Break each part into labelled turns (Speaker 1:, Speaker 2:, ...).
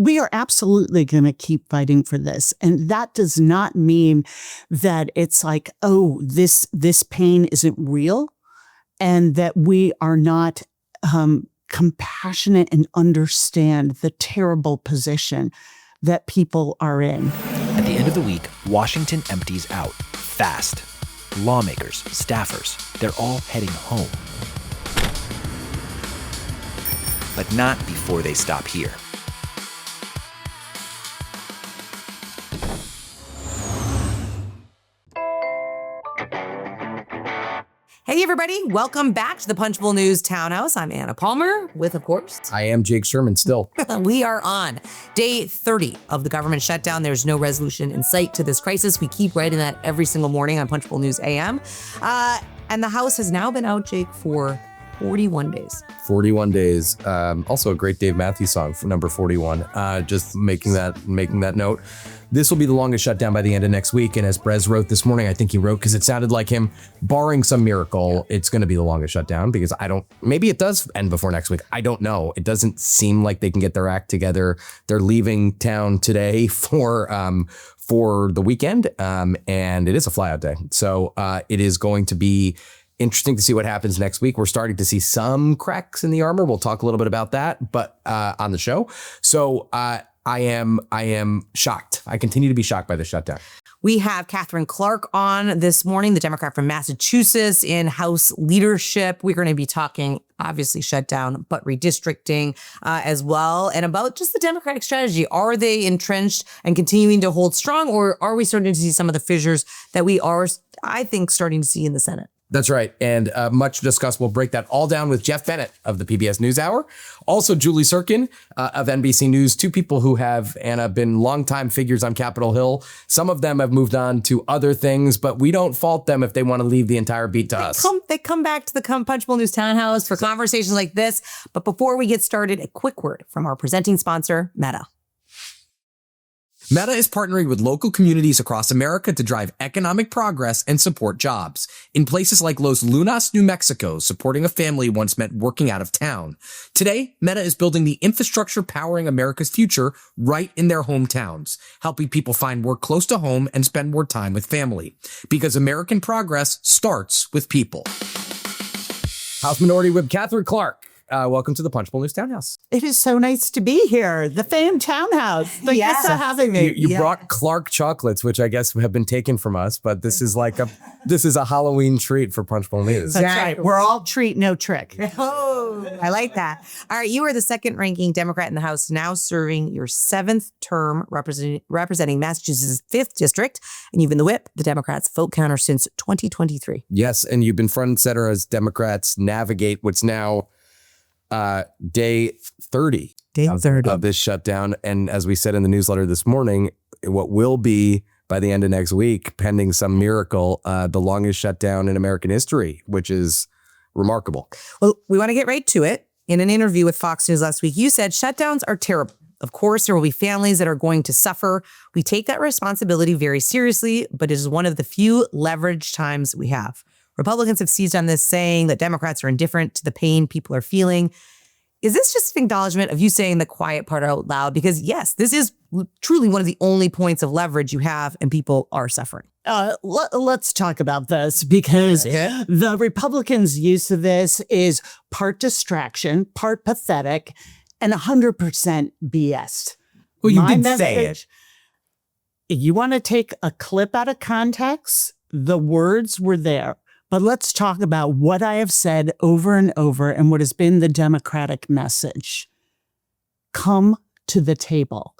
Speaker 1: we are absolutely going to keep fighting for this. And that does not mean that it's like, oh, this pain isn't real and that we are not compassionate and understand the terrible position that people are in.
Speaker 2: At the end of the week, Washington empties out fast. Lawmakers, staffers, they're all heading home. But not before they stop here.
Speaker 3: Hey, everybody. Welcome back to the Punchbowl News Townhouse. I'm Anna Palmer with, of course...
Speaker 4: I am Jake Sherman still.
Speaker 3: We are on day 30 of the government shutdown. There's no resolution in sight to this crisis. We keep writing that every single morning on Punchbowl News AM. And the House has now been out, Jake, for 41 days.
Speaker 4: 41 days. Also a great Dave Matthews song for number 41. Just making that note. This will be the longest shutdown by the end of next week. And as Brez wrote this morning, I think he wrote because it sounded like him, barring some miracle, it's going to be the longest shutdown because maybe it does end before next week. I don't know. It doesn't seem like they can get their act together. They're leaving town today for the weekend. And it is a flyout day. So it is going to be interesting to see what happens next week. We're starting to see some cracks in the armor. We'll talk a little bit about that, but on the show. So I am shocked. I continue to be shocked by the shutdown.
Speaker 3: We have Katherine Clark on this morning, the Democrat from Massachusetts in House leadership. We're going to be talking, obviously, shutdown, but redistricting as well, and about just the Democratic strategy. Are they entrenched and continuing to hold strong, or are we starting to see some of the fissures that we are, I think, starting to see in the Senate?
Speaker 4: That's right. And much discussed. We'll break that all down with Geoff Bennett of the PBS NewsHour. Also, Julie Tsirkin of NBC News. Two people who have, Anna, been longtime figures on Capitol Hill. Some of them have moved on to other things, but we don't fault them if they want to leave the entire beat to us.
Speaker 3: They come back to the Punchbowl News Townhouse for conversations like this. But before we get started, a quick word from our presenting sponsor, Meta.
Speaker 5: Meta is partnering with local communities across America to drive economic progress and support jobs. In places like Los Lunas, New Mexico, supporting a family once meant working out of town. Today, Meta is building the infrastructure powering America's future right in their hometowns, helping people find work close to home and spend more time with family. Because American progress starts with people.
Speaker 4: House Minority Whip Katherine Clark. Welcome to the Punchbowl News Townhouse.
Speaker 1: It is so nice to be here. The fan townhouse. Thank you for having me.
Speaker 4: You brought Clark chocolates, which I guess have been taken from us, but this is a Halloween treat for Punchbowl News.
Speaker 1: That's right. We're all treat, no trick.
Speaker 3: Oh, I like that. All right. You are the second ranking Democrat in the House, now serving your 7th term representing Massachusetts' 5th district. And you've been the whip, the Democrats' vote counter since 2023.
Speaker 4: Yes. And you've been front and center as Democrats navigate what's now day 30 of this shutdown. And as we said in the newsletter this morning, what will be by the end of next week, pending some miracle, the longest shutdown in American history, which is remarkable.
Speaker 3: Well, we want to get right to it. In an interview with Fox News last week, you said shutdowns are terrible. Of course, there will be families that are going to suffer. We take that responsibility very seriously, but it is one of the few leverage times we have. Republicans have seized on this, saying that Democrats are indifferent to the pain people are feeling. Is this just an acknowledgement of you saying the quiet part out loud? Because yes, this is truly one of the only points of leverage you have, and people are suffering.
Speaker 1: Let's talk about this, because the Republicans' use of this is part distraction, part pathetic, and 100% BS.
Speaker 3: Well, you did say it.
Speaker 1: You want to take a clip out of context? The words were there. But let's talk about what I have said over and over and what has been the Democratic message. Come to the table.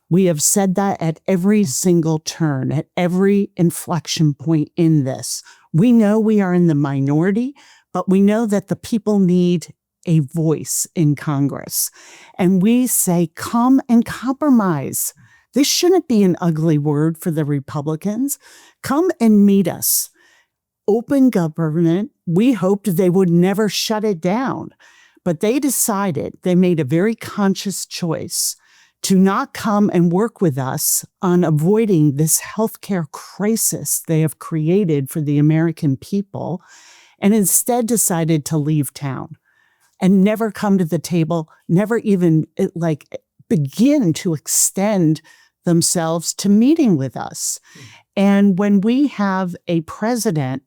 Speaker 1: We have said that at every single turn, at every inflection point in this. We know we are in the minority, but we know that the people need a voice in Congress. And we say, come and compromise. This shouldn't be an ugly word for the Republicans. Come and meet us. Open government. We hoped they would never shut it down, but they made a very conscious choice to not come and work with us on avoiding this healthcare crisis they have created for the American people, and instead decided to leave town and never come to the table, never even begin to extend themselves to meeting with us. And when we have a president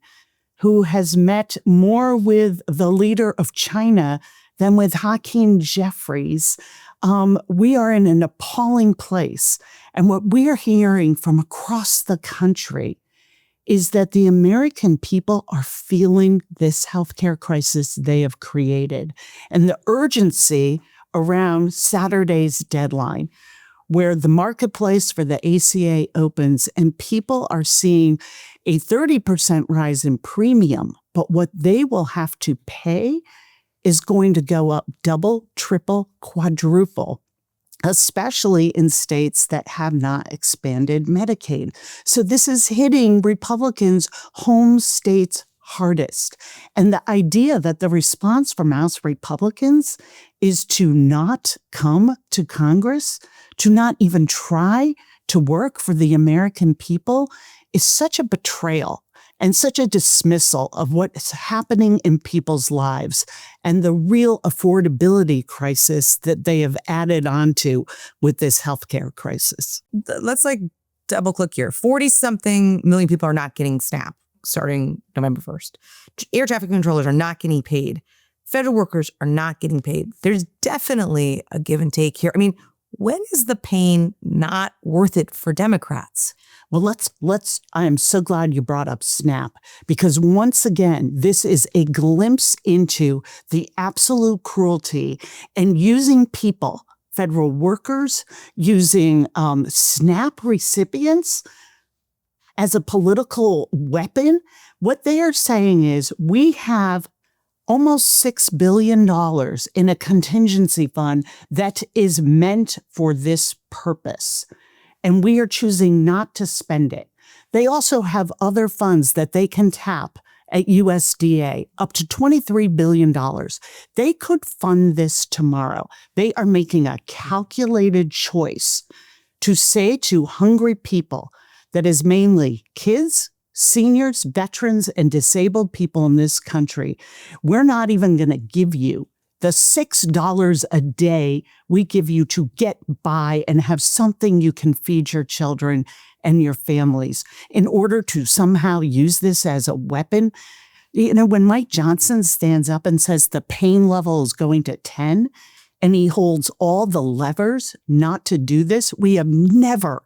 Speaker 1: who has met more with the leader of China than with Hakeem Jeffries, we are in an appalling place. And what we are hearing from across the country is that the American people are feeling this healthcare crisis they have created. And the urgency around Saturday's deadline, where the marketplace for the ACA opens and people are seeing a 30% rise in premium, but what they will have to pay is going to go up double, triple, quadruple, especially in states that have not expanded Medicaid. So this is hitting Republicans' home states hardest. And the idea that the response from House Republicans is to not come to Congress, to not even try to work for the American people, is such a betrayal and such a dismissal of what's happening in people's lives and the real affordability crisis that they have added onto with this healthcare crisis.
Speaker 3: Let's double click here. 40-something million people are not getting SNAP starting November 1st. Air traffic controllers are not getting paid. Federal workers are not getting paid. There's definitely a give and take here. I mean, when is the pain not worth it for Democrats?
Speaker 1: Well, I am so glad you brought up SNAP, because once again, this is a glimpse into the absolute cruelty and using people, federal workers, using SNAP recipients as a political weapon. What they are saying is we have almost $6 billion in a contingency fund that is meant for this purpose, and we are choosing not to spend it. They also have other funds that they can tap at USDA, up to $23 billion. They could fund this tomorrow. They are making a calculated choice to say to hungry people, that is mainly kids, seniors, veterans, and disabled people in this country, we're not even going to give you the $6 a day we give you to get by and have something you can feed your children and your families, in order to somehow use this as a weapon. You know, when Mike Johnson stands up and says the pain level is going to 10, and he holds all the levers not to do this, we have never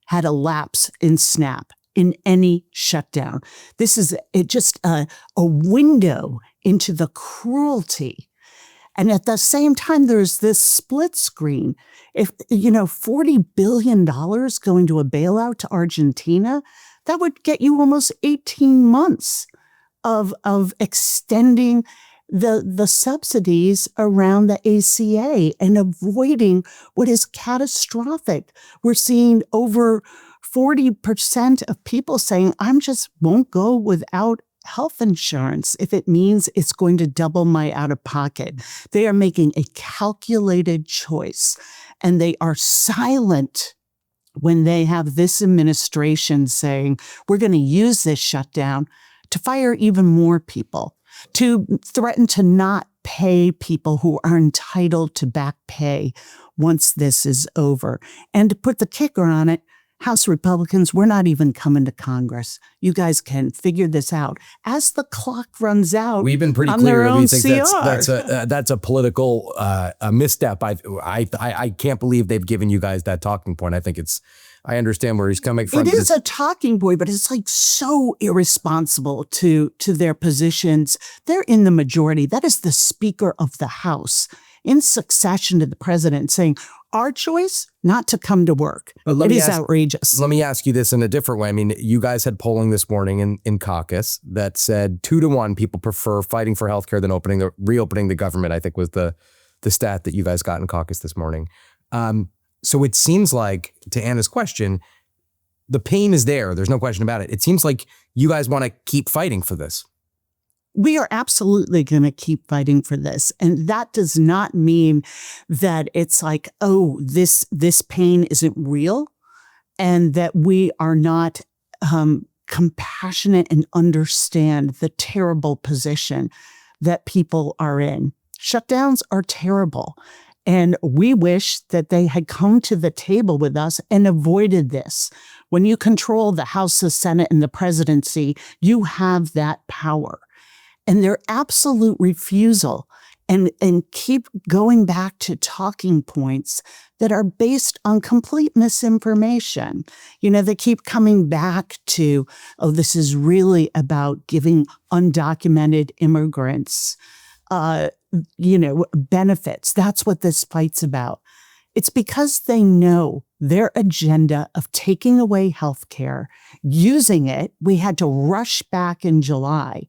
Speaker 1: had a lapse in SNAP in any shutdown. This is just a window into the cruelty. And at the same time, there's this split screen. If, $40 billion going to a bailout to Argentina, that would get you almost 18 months of extending the subsidies around the ACA and avoiding what is catastrophic. We're seeing over 40% of people saying, I just won't go without health insurance if it means it's going to double my out-of-pocket. They are making a calculated choice, and they are silent when they have this administration saying, we're going to use this shutdown to fire even more people, to threaten to not pay people who are entitled to back pay once this is over. And to put the kicker on it, House Republicans, we're not even coming to Congress. You guys can figure this out. As the clock runs out,
Speaker 4: we've been pretty
Speaker 1: on
Speaker 4: clear
Speaker 1: their
Speaker 4: that
Speaker 1: own
Speaker 4: we think
Speaker 1: CR.
Speaker 4: that's a political a misstep. I can't believe they've given you guys that talking point. I understand where he's coming from.
Speaker 1: It is a talking point, but it's so irresponsible to their positions. They're in the majority. That is the Speaker of the House in succession to the president saying, our choice not to come to work. It is outrageous.
Speaker 4: Let me ask you this in a different way. I mean, you guys had polling this morning in caucus that said 2-1 people prefer fighting for healthcare than reopening the government, I think was the stat that you guys got in caucus this morning. So it seems like, to Anna's question, the pain is there. There's no question about it. It seems like you guys want to keep fighting for this.
Speaker 1: We are absolutely going to keep fighting for this. And that does not mean that it's like, oh, this pain isn't real, and that we are not compassionate and understand the terrible position that people are in. Shutdowns are terrible. And we wish that they had come to the table with us and avoided this. When you control the House, the Senate, and the presidency, you have that power. And their absolute refusal and keep going back to talking points that are based on complete misinformation. They keep coming back to, oh, this is really about giving undocumented immigrants, benefits. That's what this fight's about. It's because they know their agenda of taking away health care, using it. We had to rush back in July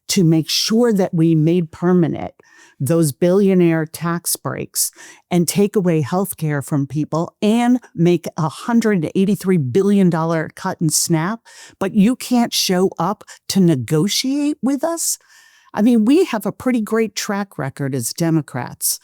Speaker 1: to make sure that we made permanent those billionaire tax breaks and take away health care from people and make a $183 billion cut in SNAP. But you can't show up to negotiate with us? I mean, we have a pretty great track record as Democrats.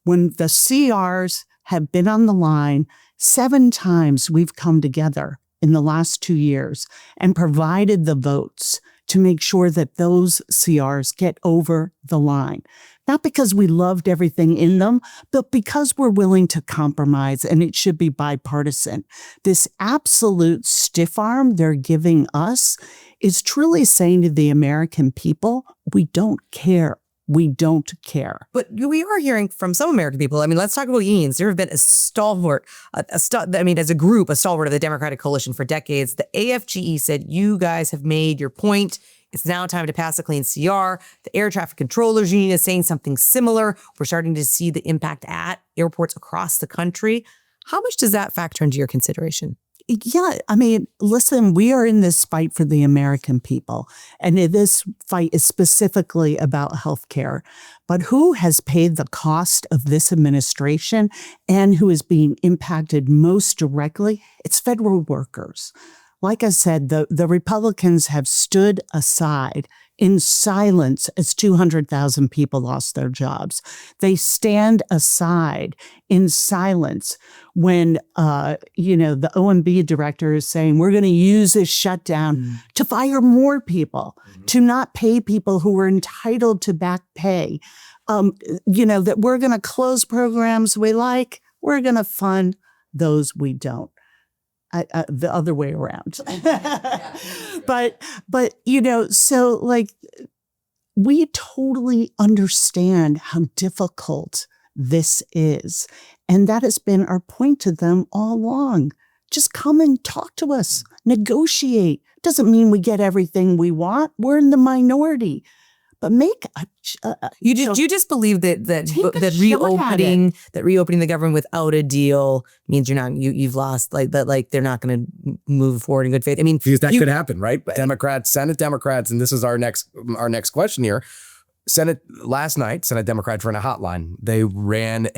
Speaker 1: When the CRs have been on the line, 7 times we've come together in the last 2 years and provided the votes to make sure that those CRs get over the line. Not because we loved everything in them, but because we're willing to compromise, and it should be bipartisan. This absolute stiff arm they're giving us is truly saying to the American people, we don't care. We don't care.
Speaker 3: But we are hearing from some American people. I mean, let's talk about unions. There have been a stalwart, as a group, a stalwart of the Democratic coalition for decades. The AFGE said, you guys have made your point. It's now time to pass a clean CR. The Air Traffic Controllers Union is saying something similar. We're starting to see the impact at airports across the country. How much does that factor into your consideration?
Speaker 1: Yeah, I mean, listen, we are in this fight for the American people, and this fight is specifically about healthcare. But who has paid the cost of this administration and who is being impacted most directly? It's federal workers. Like I said, the Republicans have stood aside in silence as 200,000 people lost their jobs. They stand aside in silence when, the OMB director is saying, we're going to use this shutdown to fire more people, to not pay people who are entitled to back pay, that we're going to close programs we like, we're going to fund those we don't. The other way around. But so like, we totally understand how difficult this is. And that has been our point to them all along. Just come and talk to us, negotiate. Doesn't mean we get everything we want. We're in the minority. But make
Speaker 3: you just believe that reopening the government without a deal means you've lost, that they're not going to move forward in good faith. I mean,
Speaker 4: because that could happen, right? Senate Democrats, and this is our next question here. Last night, Senate Democrats ran a hotline. They ran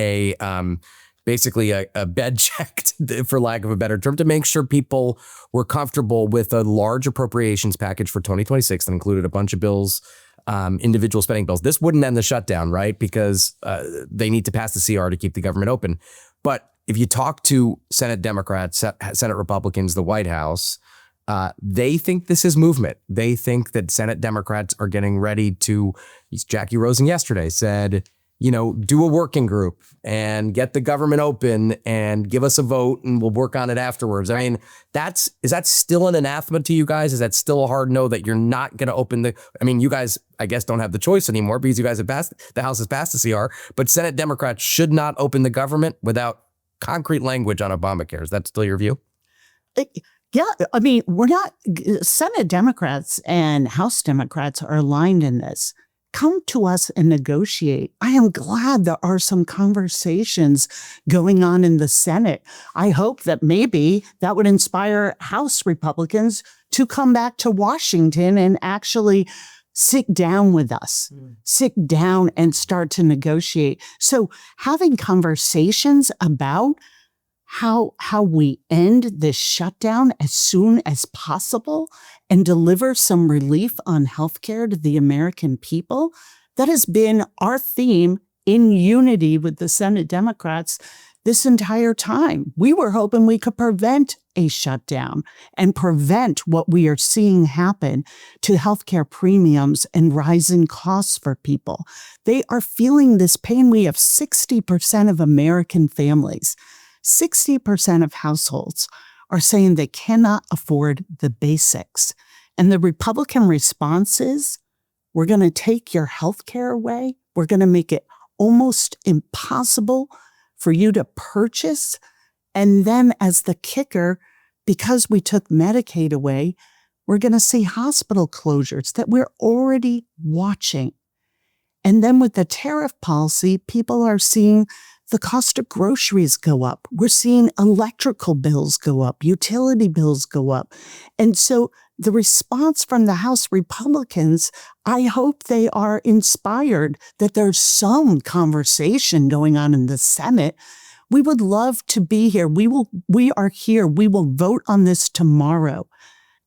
Speaker 4: basically a bed check, for lack of a better term, to make sure people were comfortable with a large appropriations package for 2026 that included a bunch of bills. Individual spending bills. This wouldn't end the shutdown, right? Because they need to pass the CR to keep the government open. But if you talk to Senate Democrats, Senate Republicans, the White House, they think this is movement. They think that Senate Democrats are getting ready to, Jackie Rosen yesterday said, do a working group and get the government open and give us a vote and we'll work on it afterwards. I mean, is that still an anathema to you guys? Is that still a hard no that you're not going to open you guys, I guess, don't have the choice anymore because you guys have the House has passed the CR, but Senate Democrats should not open the government without concrete language on Obamacare. Is that still your view?
Speaker 1: Yeah, I mean, Senate Democrats and House Democrats are aligned in this. Come to us and negotiate. I am glad there are some conversations going on in the Senate. I hope that maybe that would inspire House Republicans to come back to Washington and actually sit down with us, sit down and start to negotiate. So having conversations about how we end this shutdown as soon as possible and deliver some relief on healthcare to the American people, that has been our theme in unity with the Senate Democrats this entire time. We were hoping we could prevent a shutdown and prevent what we are seeing happen to healthcare premiums and rising costs for people. They are feeling this pain. We have 60% of American families, 60% of households are saying they cannot afford the basics. And the Republican response is, we're going to take your healthcare away. We're going to make it almost impossible for you to purchase. And then as the kicker, because we took Medicaid away, we're going to see hospital closures that we're already watching. And then with the tariff policy, people are seeing the cost of groceries go up. We're seeing electrical bills go up, utility bills go up. And so the response from the House Republicans, I hope they are inspired that there's some conversation going on in the Senate. We would love to be here. We are here. We will vote on this tomorrow.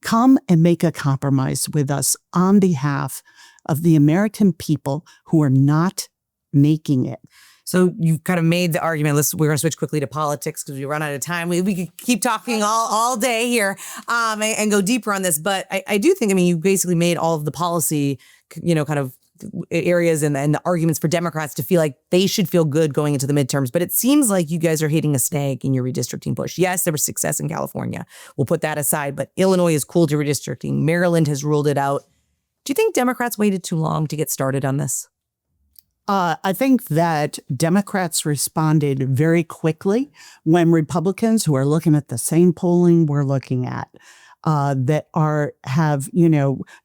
Speaker 1: Come and make a compromise with us on behalf of the American people who are not making it.
Speaker 3: So you've kind of made the argument. We're going to switch quickly to politics because we run out of time. We could keep talking all day here and go deeper on this. But I do think, you basically made all of the policy, kind of areas and the arguments for Democrats to feel like they should feel good going into the midterms. But it seems like you guys are hitting a snag in your redistricting push. Yes, there was success in California. We'll put that aside. But Illinois is cool to redistricting. Maryland has ruled it out. Do you think Democrats waited too long to get started on this?
Speaker 1: I think that Democrats responded very quickly when Republicans, who are looking at the same polling we're looking at,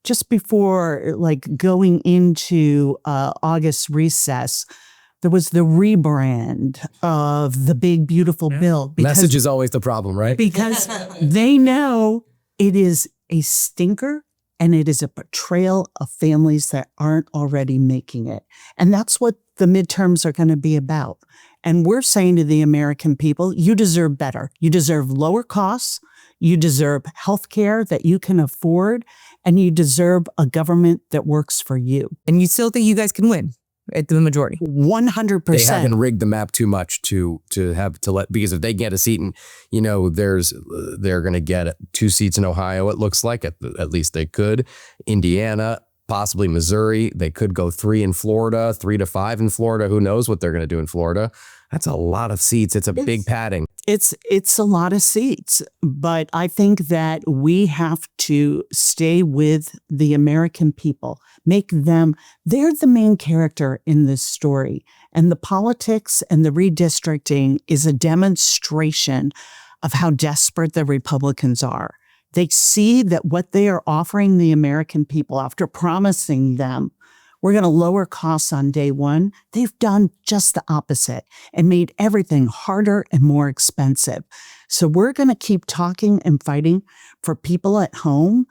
Speaker 1: just before going into August recess, there was the rebrand of the big, beautiful bill.
Speaker 4: Message is always the problem, right?
Speaker 1: Because they know it is a stinker. And it is a betrayal of families that aren't already making it. And that's what the midterms are going to be about. And we're saying to the American people, you deserve better. You deserve lower costs. You deserve health care that you can afford. And you deserve a government that works for you.
Speaker 3: And you still think you guys can win at the majority?
Speaker 1: 100%.
Speaker 4: They haven't rigged the map too much because if they get a seat and, they're going to get 2 seats in Ohio, it looks like at least they could. Indiana, possibly Missouri. They could go 3 in Florida, 3 to 5 in Florida. Who knows what they're going to do in Florida? That's a lot of seats. It's a big padding.
Speaker 1: It's a lot of seats, but I think that we have to stay with the American people, they're the main character in this story. And the politics and the redistricting is a demonstration of how desperate the Republicans are. They see that what they are offering the American people after promising them, we're going to lower costs on day one. They've done just the opposite and made everything harder and more expensive. So we're going to keep talking and fighting for people at home.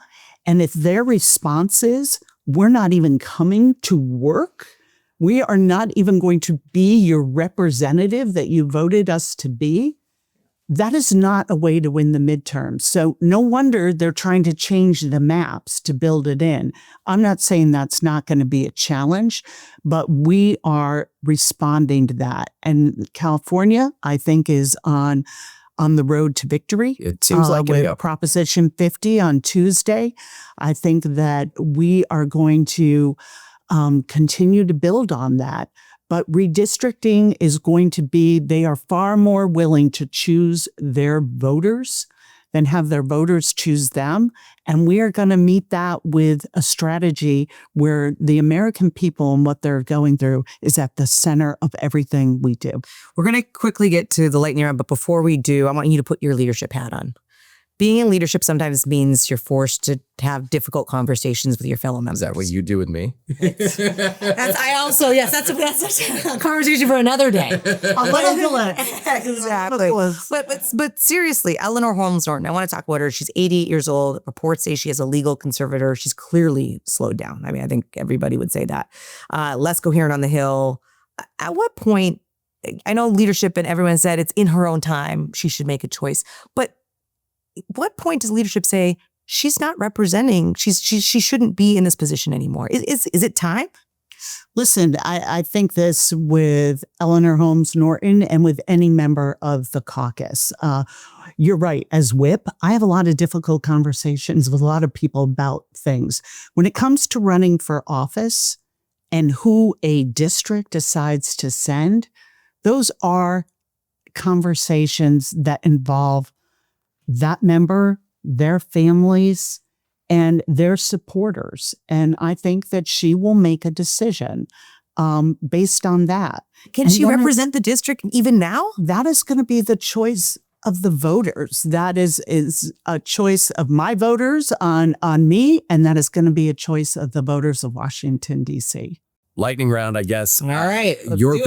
Speaker 1: And if their response is, we're not even coming to work, we are not even going to be your representative that you voted us to be, that is not a way to win the midterms. So no wonder they're trying to change the maps to build it in. I'm not saying that's not going to be a challenge, but we are responding to that. And California, I think, is on the road to victory.
Speaker 4: It seems like
Speaker 1: with Proposition 50 on Tuesday. I think that we are going to continue to build on that. But redistricting is going to be, they are far more willing to choose their voters than have their voters choose them. And we are going to meet that with a strategy where the American people and what they're going through is at the center of everything we do.
Speaker 3: We're going to quickly get to the lightning round, but before we do, I want you to put your leadership hat on. Being in leadership sometimes means you're forced to have difficult conversations with your fellow members.
Speaker 4: Is that what you do with me?
Speaker 3: That's a conversation for another day. Exactly. But seriously, Eleanor Holmes Norton, I want to talk about her. She's 88 years old. Reports say she has a legal conservator. She's clearly slowed down. I mean, I think everybody would say that. Less coherent on the Hill. At what point, I know leadership and everyone said it's in her own time, she should make a choice. But what point does leadership say she's not representing, she shouldn't be in this position anymore? Is it time?
Speaker 1: Listen, I think this with Eleanor Holmes Norton and with any member of the caucus. You're right. As whip, I have a lot of difficult conversations with a lot of people about things. When it comes to running for office and who a district decides to send, those are conversations that involve that member, their families, and their supporters. And I think that she will make a decision based on that.
Speaker 3: Can
Speaker 1: And
Speaker 3: she
Speaker 1: then
Speaker 3: represent the district even now?
Speaker 1: that is going to be the choice of the voters. That is a choice of my voters on me, and that is going to be a choice of the voters of Washington, D.C.
Speaker 4: Lightning round, I guess.
Speaker 3: All right.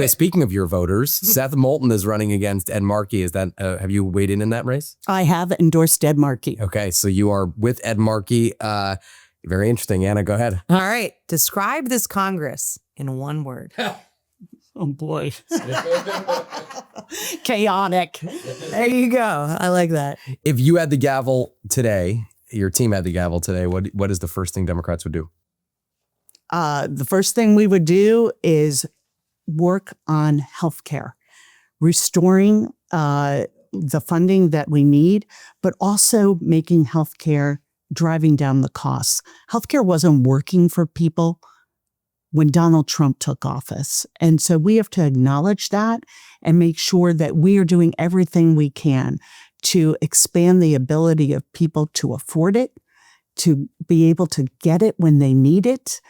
Speaker 4: Speaking of your voters, Seth Moulton is running against Ed Markey. Is that have you weighed in that race?
Speaker 1: I have endorsed Ed Markey.
Speaker 4: Okay, so you are with Ed Markey. Very interesting. Anna, go ahead.
Speaker 3: All right. Describe this Congress in one word.
Speaker 1: Oh, boy. Chaotic.
Speaker 3: There you go. I like that.
Speaker 4: If you had the gavel today, your team had the gavel today, what is the first thing Democrats would do?
Speaker 1: The first thing we would do is work on healthcare, restoring the funding that we need, but also making healthcare driving down the costs. Healthcare wasn't working for people when Donald Trump took office. And so we have to acknowledge that and make sure that we are doing everything we can to expand the ability of people to afford it, to be able to get it when they need it,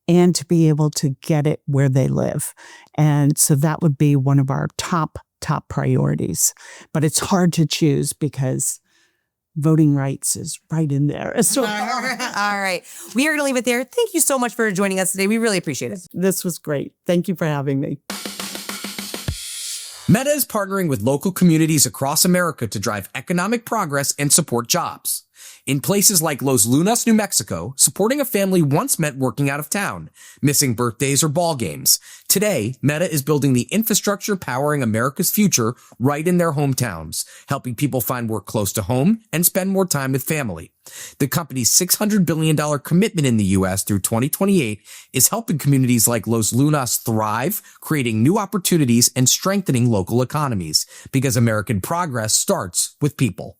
Speaker 1: and to be able to get it where they live. And so that would be one of our top priorities. But it's hard to choose because voting rights is right in there. So
Speaker 3: All right. We are going to leave it there. Thank you so much for joining us today. We really appreciate it.
Speaker 1: this was great. Thank you for having me.
Speaker 5: Meta is partnering with local communities across America to drive economic progress and support jobs. In places like Los Lunas, New Mexico, supporting a family once meant working out of town, missing birthdays or ball games. Today, Meta is building the infrastructure powering America's future right in their hometowns, helping people find work close to home and spend more time with family. The company's $600 billion commitment in the U.S. through 2028 is helping communities like Los Lunas thrive, creating new opportunities and strengthening local economies, because American progress starts with people.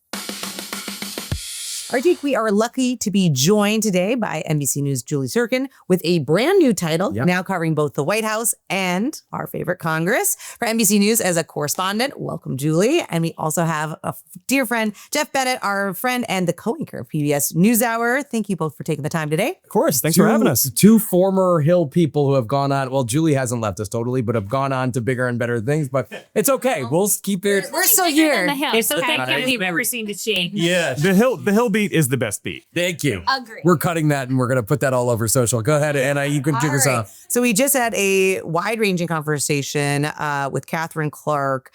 Speaker 3: All right, Jake, we are lucky to be joined today by NBC News' Julie Tsirkin with a brand new title, now covering both the White House and our favorite Congress. For NBC News as a correspondent, welcome, Julie. And we also have a dear friend, Geoff Bennett, our friend and the co-anchor of PBS NewsHour. Thank you both for taking the time today.
Speaker 4: Of course. Thanks for having us. Two former Hill people who have gone on, well, Julie hasn't left us totally, but have gone on to bigger and better things. But it's okay. We'll keep it.
Speaker 3: We're still here.
Speaker 6: It's so thank you. We've never seen the change.
Speaker 4: Yeah.
Speaker 7: The Hill beat is the best beat.
Speaker 4: Thank you.
Speaker 6: Agree.
Speaker 4: We're cutting that and we're going to put that all over social. Go ahead, Anna. You can kick us
Speaker 3: All right.
Speaker 4: off.
Speaker 3: So we just had a wide-ranging conversation with Katherine Clark.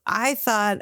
Speaker 3: I thought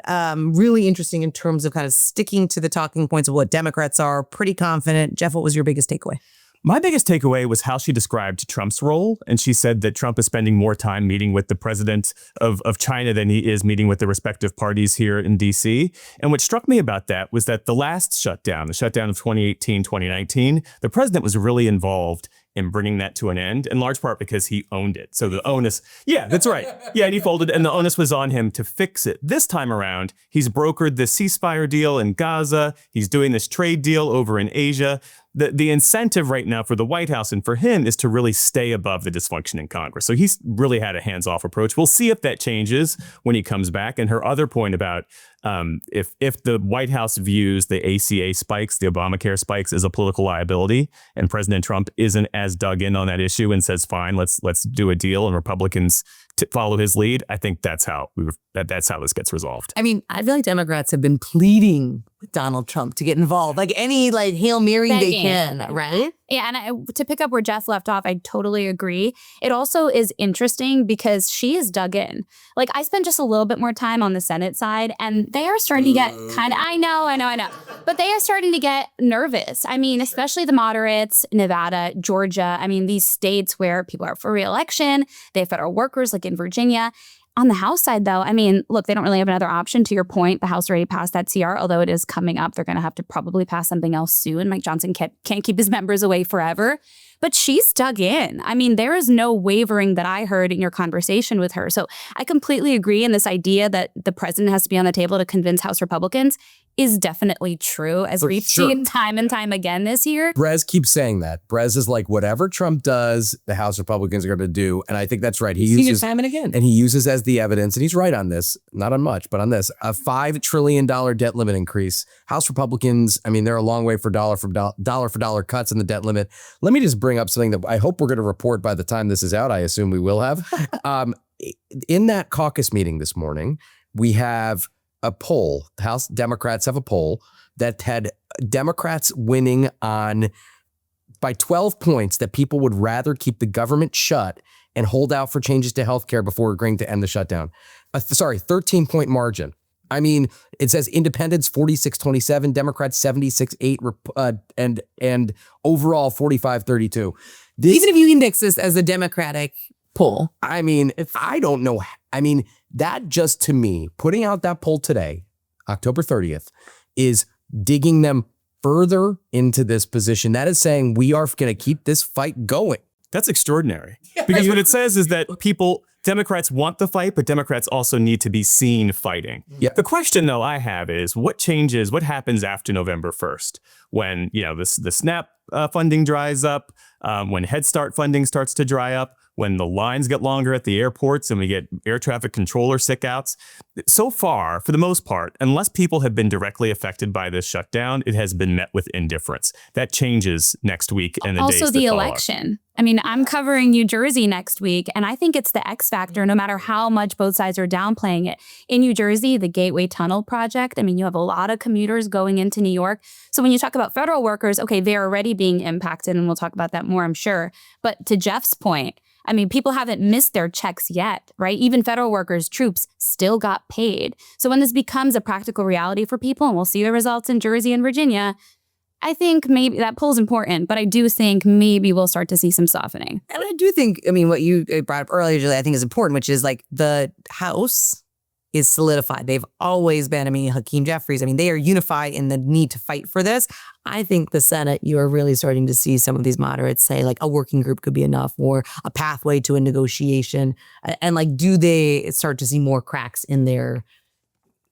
Speaker 3: really interesting in terms of kind of sticking to the talking points of what Democrats are. Pretty confident. Geoff, what was your biggest takeaway?
Speaker 7: My biggest takeaway was how she described Trump's role. And she said that Trump is spending more time meeting with the president of China than he is meeting with the respective parties here in D.C. And what struck me about that was that the last shutdown, the shutdown of 2018, 2019, the president was really involved in bringing that to an end, in large part because he owned it. So the onus, yeah, that's right. Yeah, and he folded, and the onus was on him to fix it. This time around, he's brokered the ceasefire deal in Gaza. He's doing this trade deal over in Asia. The incentive right now for the White House and for him is to really stay above the dysfunction in Congress. So he's really had a hands-off approach. We'll see if that changes when he comes back. And her other point about if the White House views the ACA spikes, the Obamacare spikes, as a political liability, and President Trump isn't as dug in on that issue and says, fine, let's do a deal, and Republicans follow his lead, I think that's how this gets resolved.
Speaker 3: I mean, I feel like Democrats have been pleading with Donald Trump to get involved, like any Hail Mary they can, right?
Speaker 6: Yeah, and to pick up where Geoff left off, I totally agree. It also is interesting because she is dug in. Like, I spent just a little bit more time on the Senate side, and they are starting to get kind of, I know, but they are starting to get nervous. I mean, especially the moderates, Nevada, Georgia. I mean, these states where people are for re-election, they have federal workers like in Virginia. On the House side, though, I mean, look, they don't really have another option. To your point, the House already passed that CR, although it is coming up. They're going to have to probably pass something else soon. Mike Johnson can't keep his members away forever. But she's dug in. I mean, there is no wavering that I heard in your conversation with her. So I completely agree. And this idea that the president has to be on the table to convince House Republicans is definitely true, as we've seen time and time again this year.
Speaker 4: Brez keeps saying that. Brez is like, whatever Trump does, the House Republicans are going to do. And I think that's right. He uses
Speaker 3: time and again.
Speaker 4: And he uses as the evidence, and he's right on this, not on much, but on this, a $5 trillion debt limit increase. House Republicans, I mean, they're a long way for dollar for dollar cuts in the debt limit. Let me just bring up something that I hope we're going to report by the time this is out. I assume we will have. In that caucus meeting this morning, we have a poll. The House Democrats have a poll that had Democrats winning by 12 points, that people would rather keep the government shut and hold out for changes to healthcare before agreeing to end the shutdown. 13-point margin. I mean, it says independents 46-27, Democrats 76-8, and overall 45-32.
Speaker 3: Even if you index this as a Democratic poll.
Speaker 4: I mean, I don't know. I mean, that just to me, putting out that poll today, October 30th, is digging them further into this position. That is saying we are going to keep this fight going.
Speaker 7: That's extraordinary. Because what it says is that Democrats want the fight, but Democrats also need to be seen fighting.
Speaker 4: Yeah.
Speaker 7: The question, though, I have is what happens after November 1st when, the SNAP funding dries up, when Head Start funding starts to dry up, when the lines get longer at the airports and we get air traffic controller sick outs. So far, for the most part, unless people have been directly affected by this shutdown, it has been met with indifference. That changes next week and the days
Speaker 6: Also, the
Speaker 7: that follow.
Speaker 6: election. I mean, I'm covering New Jersey next week, and I think it's the X factor, no matter how much both sides are downplaying it. In New Jersey, the Gateway Tunnel project, I mean, you have a lot of commuters going into New York. So when you talk about federal workers, okay, they're already being impacted, and we'll talk about that more, I'm sure. But to Geoff's point, I mean, people haven't missed their checks yet, right? Even federal workers, troops still got paid. So when this becomes a practical reality for people, and we'll see the results in Jersey and Virginia, I think maybe that poll's important, but I do think maybe we'll start to see some softening.
Speaker 3: And I do think, I mean, what you brought up earlier, Julie, I think is important, which is like the House is solidified. They've always been, I mean, Hakeem Jeffries, I mean, they are unified in the need to fight for this. I think the Senate, you are really starting to see some of these moderates say like a working group could be enough, or a pathway to a negotiation. And like, do they start to see more cracks in their,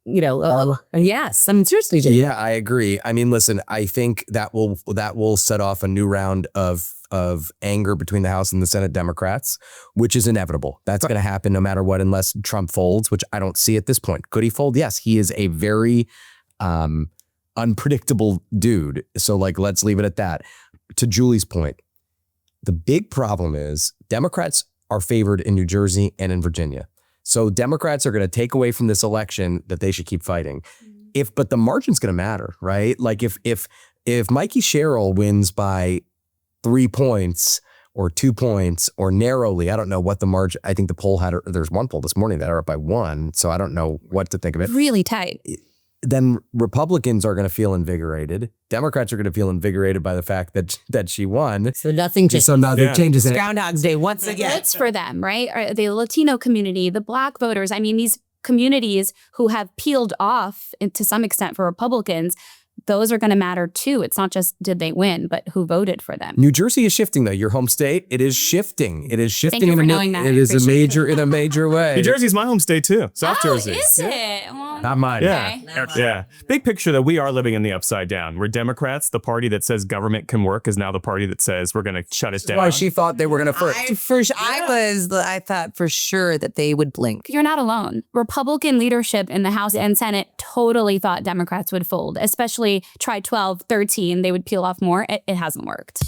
Speaker 3: yes. I mean, seriously, Jay.
Speaker 4: Yeah, I agree. I mean, listen, I think that will set off a new round of anger between the House and the Senate Democrats, which is inevitable. That's going to happen no matter what, unless Trump folds, which I don't see at this point. Could he fold? Yes, he is a very unpredictable dude. So like, let's leave it at that. To Julie's point, the big problem is Democrats are favored in New Jersey and in Virginia. So Democrats are going to take away from this election that they should keep fighting. But the margin's going to matter, right? Like if Mikey Sherrill wins by 3 points or 2 points or narrowly, I don't know what the margin. I think the poll there's one poll this morning that are up by 1. So I don't know what to think of it.
Speaker 6: Really tight.
Speaker 4: Then Republicans are going to feel invigorated. Democrats are going to feel invigorated by the fact that she won.
Speaker 3: So nothing changes.
Speaker 4: So nothing changes.
Speaker 3: It's Groundhog's Day once again.
Speaker 6: It's for them, right? The Latino community, the Black voters. I mean, these communities who have peeled off to some extent for Republicans, those are going to matter too. It's not just did they win, but who voted for them.
Speaker 4: New Jersey is shifting, though. Your home state, it is shifting. It is shifting.
Speaker 6: Thank you for knowing that.
Speaker 4: It is in a major way.
Speaker 7: New Jersey's my home state too. South Jersey.
Speaker 6: Is it? Well,
Speaker 4: Not mine.
Speaker 7: Yeah.
Speaker 6: okay.
Speaker 7: Yeah. Big picture that we are living in the upside down. We're Democrats. The party that says government can work is now the party that says we're going to shut it down.
Speaker 4: Why she thought they were going to first.
Speaker 3: I thought for sure that they would blink.
Speaker 6: You're not alone. Republican leadership in the House and Senate totally thought Democrats would fold, especially try 12, 13. They would peel off more. It hasn't worked.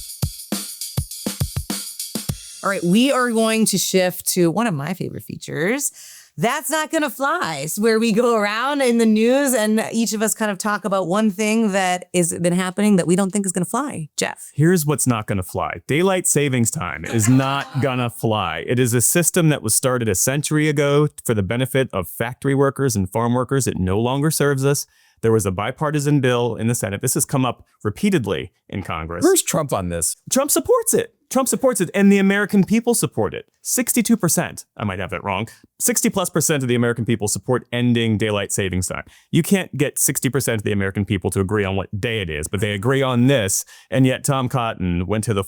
Speaker 3: All right, we are going to shift to one of my favorite features. That's Not Gonna Fly, where we go around in the news and each of us kind of talk about one thing that has been happening that we don't think is gonna fly. Geoff.
Speaker 7: Here's what's not going to fly. Daylight savings time is not going to fly. It is a system that was started a century ago for the benefit of factory workers and farm workers. It no longer serves us. There was a bipartisan bill in the Senate. This has come up repeatedly in Congress.
Speaker 4: Where's Trump on this?
Speaker 7: Trump supports it. Trump supports it, and the American people support it. 62%, I might have that wrong, 60+% of the American people support ending daylight savings time. You can't get 60% of the American people to agree on what day it is, but they agree on this, and yet Tom Cotton went to the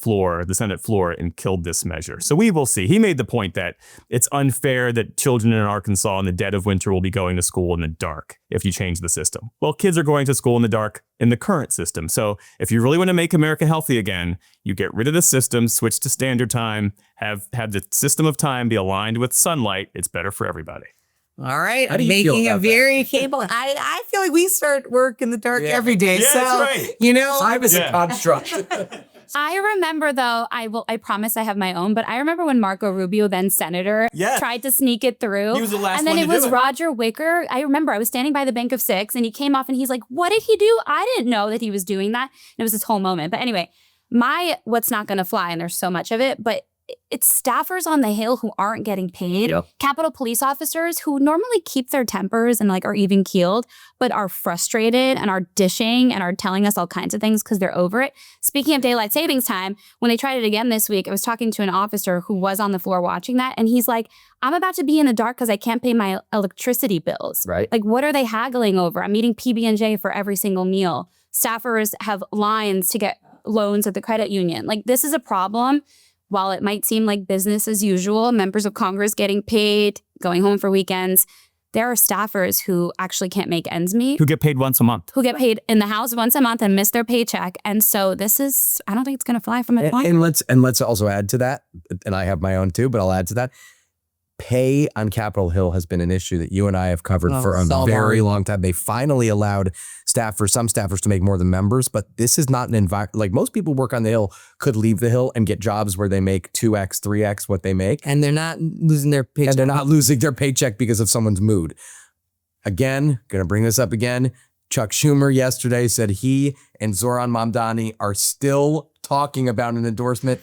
Speaker 7: Senate floor, and killed this measure. So we will see. He made the point that it's unfair that children in Arkansas in the dead of winter will be going to school in the dark if you change the system. Well, kids are going to school in the dark in the current system. So if you really want to make America healthy again, you get rid of the system, switch to standard time, have the system of time be aligned with sunlight. It's better for everybody.
Speaker 3: All right.
Speaker 4: How do
Speaker 3: I'm
Speaker 4: you feel
Speaker 3: making a
Speaker 4: about that?
Speaker 3: very capable. I feel like we start work in the dark every day.
Speaker 7: Yeah,
Speaker 3: so,
Speaker 7: that's right.
Speaker 3: you know,
Speaker 4: Time is a construct.
Speaker 6: I remember, though, I promise I have my own, but I remember when Marco Rubio, then senator, tried to sneak it through.
Speaker 7: He was the last
Speaker 6: and then
Speaker 7: one
Speaker 6: it
Speaker 7: to do
Speaker 6: was
Speaker 7: it.
Speaker 6: Roger Wicker. I remember I was standing by the Bank of Six, and he came off and he's like, what did he do? I didn't know that he was doing that. And it was this whole moment. But anyway, what's not going to fly, and there's so much of it, but it's staffers on the Hill who aren't getting paid.
Speaker 4: Yep.
Speaker 6: Capitol police officers who normally keep their tempers and are even keeled, but are frustrated and are dishing and are telling us all kinds of things because they're over it. Speaking of daylight savings time, when they tried it again this week, I was talking to an officer who was on the floor watching that, and he's like, I'm about to be in the dark because I can't pay my electricity bills.
Speaker 4: Right.
Speaker 6: Like, what are they haggling over? I'm eating PB&J for every single meal. Staffers have lines to get loans at the credit union. Like, this is a problem. While it might seem like business as usual, members of Congress getting paid, going home for weekends, there are staffers who actually can't make ends meet,
Speaker 7: Who get paid once a month.
Speaker 6: who get paid in the House once a month and miss their paycheck. And so I don't think it's going to fly from a point.
Speaker 4: And let's also add to that, and I have my own too, but I'll add to that. Pay on Capitol Hill has been an issue that you and I have covered for a very long time. They finally allowed some staffers to make more than members, but this is not an environment, like most people work on the Hill could leave the Hill and get jobs where they make 2x, 3x what they make.
Speaker 3: and they're not losing their paycheck.
Speaker 4: And they're not losing their paycheck because of someone's mood. Again, going to bring this up again. Chuck Schumer yesterday said he and Zoran Mamdani are still talking about an endorsement.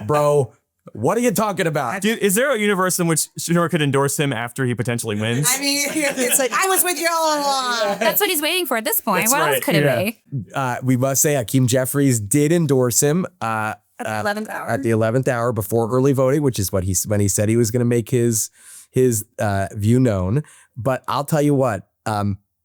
Speaker 4: Bro, what are you talking about?
Speaker 7: Is there a universe in which Schumer could endorse him after he potentially wins?
Speaker 3: I mean, it's like, I was with you all along.
Speaker 6: That's what he's waiting for at this point.
Speaker 7: That's
Speaker 6: What else
Speaker 7: right,
Speaker 6: could it
Speaker 7: yeah.
Speaker 6: be?
Speaker 4: We must say Hakeem Jeffries did endorse him
Speaker 3: At the 11th hour.
Speaker 4: at the 11th hour before early voting, which is when he said he was going to make his view known. But I'll tell you what,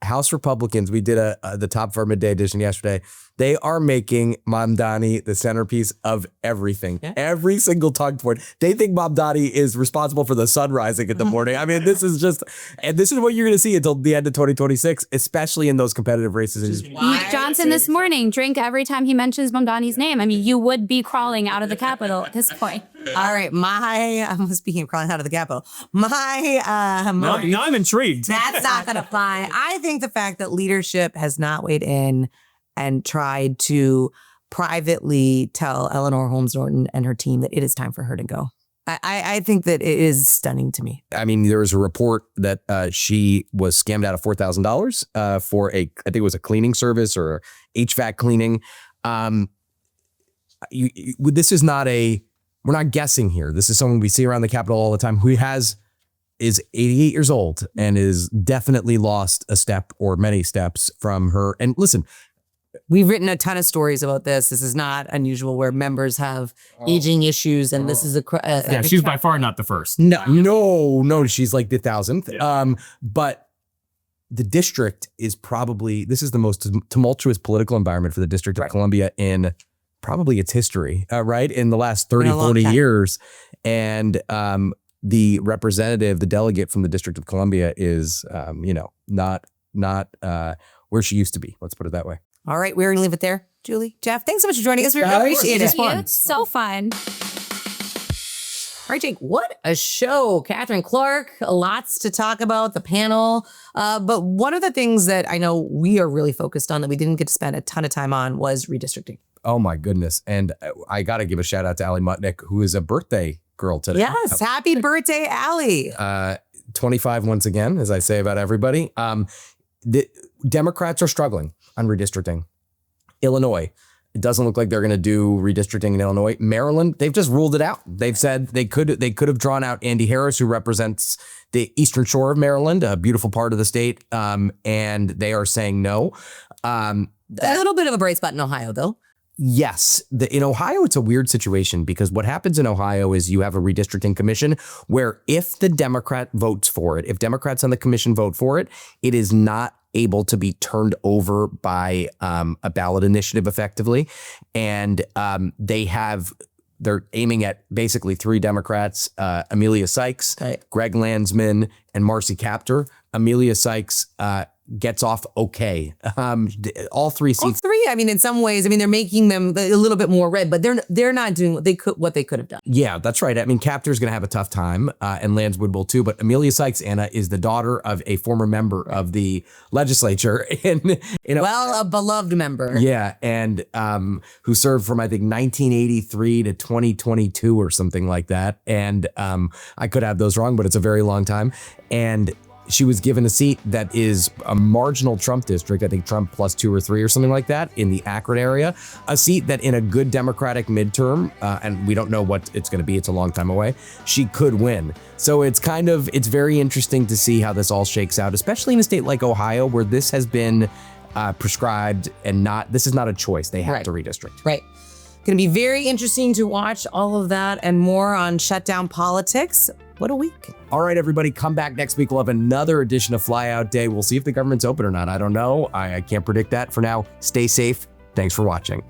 Speaker 4: House Republicans, we did the top of our midday edition yesterday. They are making Mamdani the centerpiece of everything. Yeah. Every single talking point. They think Mamdani is responsible for the sun rising in the morning. I mean, this is what you're going to see until the end of 2026, especially in those competitive races.
Speaker 6: Johnson this morning, drink every time he mentions Mamdani's name. I mean, you would be crawling out of the Capitol at this point.
Speaker 3: All right, I'm speaking of crawling out of the Capitol.
Speaker 7: Now I'm intrigued.
Speaker 3: That's not going to fly. I think the fact that leadership has not weighed in and tried to privately tell Eleanor Holmes Norton and her team that it is time for her to go. I think that it is stunning to me.
Speaker 4: I mean, there was a report that she was scammed out of $4,000 for I think it was a cleaning service or HVAC cleaning. This is not we're not guessing here. This is someone we see around the Capitol all the time who is 88 years old and is definitely lost a step or many steps from her. And listen,
Speaker 3: We've written a ton of stories about this. This is not unusual where members have aging issues, and this is a
Speaker 7: She's by far not the first.
Speaker 4: No, she's like the 1,000th. Yeah. But the district is this is the most tumultuous political environment for the District of Columbia in probably its history, right? In the last 30, 40 years. And the representative, the delegate from the District of Columbia is, not where she used to be. Let's put it that way.
Speaker 3: All right, we're going to leave it there. Julie, Geoff, thanks so much for joining us. We appreciate it.
Speaker 6: It's so fun.
Speaker 3: All right, Jake, what a show. Katherine Clark, lots to talk about, the panel. But one of the things that I know we are really focused on that we didn't get to spend a ton of time on was redistricting.
Speaker 4: Oh, my goodness. And I got to give a shout out to Allie Mutnick, who is a birthday girl today.
Speaker 3: Yes, happy birthday, Allie.
Speaker 4: 25 once again, as I say about everybody. The Democrats are struggling on redistricting. Illinois, it doesn't look like they're going to do redistricting in Illinois. Maryland, they've just ruled it out. They've said they could have drawn out Andy Harris, who represents the Eastern Shore of Maryland, a beautiful part of the state, and they are saying no.
Speaker 3: A little bit of a bright spot in Ohio, though.
Speaker 4: Yes. In Ohio, it's a weird situation because what happens in Ohio is you have a redistricting commission where if the Democrat votes for it, if Democrats on the commission vote for it, it is not able to be turned over by a ballot initiative effectively. And they're aiming at basically 3 Democrats, Amelia Sykes, Greg Landsman, and Marcy Kaptur. Amelia Sykes gets off okay. All 3 seats.
Speaker 3: All 3, I mean, in some ways, I mean, they're making them a little bit more red, but they're not doing what they could have done.
Speaker 4: Yeah, that's right. I mean, Kaptur's going to have a tough time, and Landswood will too. But Amelia Sykes, Anna, is the daughter of a former member of the legislature,
Speaker 3: A beloved member.
Speaker 4: Yeah, and who served from I think 1983 to 2022 or something like that. And I could have those wrong, but it's a very long time. And she was given a seat that is a marginal Trump district, I think Trump plus 2 or 3 or something like that, in the Akron area. A seat that in a good Democratic midterm, and we don't know what it's going to be, it's a long time away, she could win. So it's very interesting to see how this all shakes out, especially in a state like Ohio, where this has been prescribed and this is not a choice. They have to redistrict.
Speaker 3: Right. Going to be very interesting to watch all of that and more on Shutdown Politics. What a week.
Speaker 4: All right, everybody, come back next week. We'll have another edition of Flyout Day. We'll see if the government's open or not. I don't know. I can't predict that. For now, stay safe. Thanks for watching.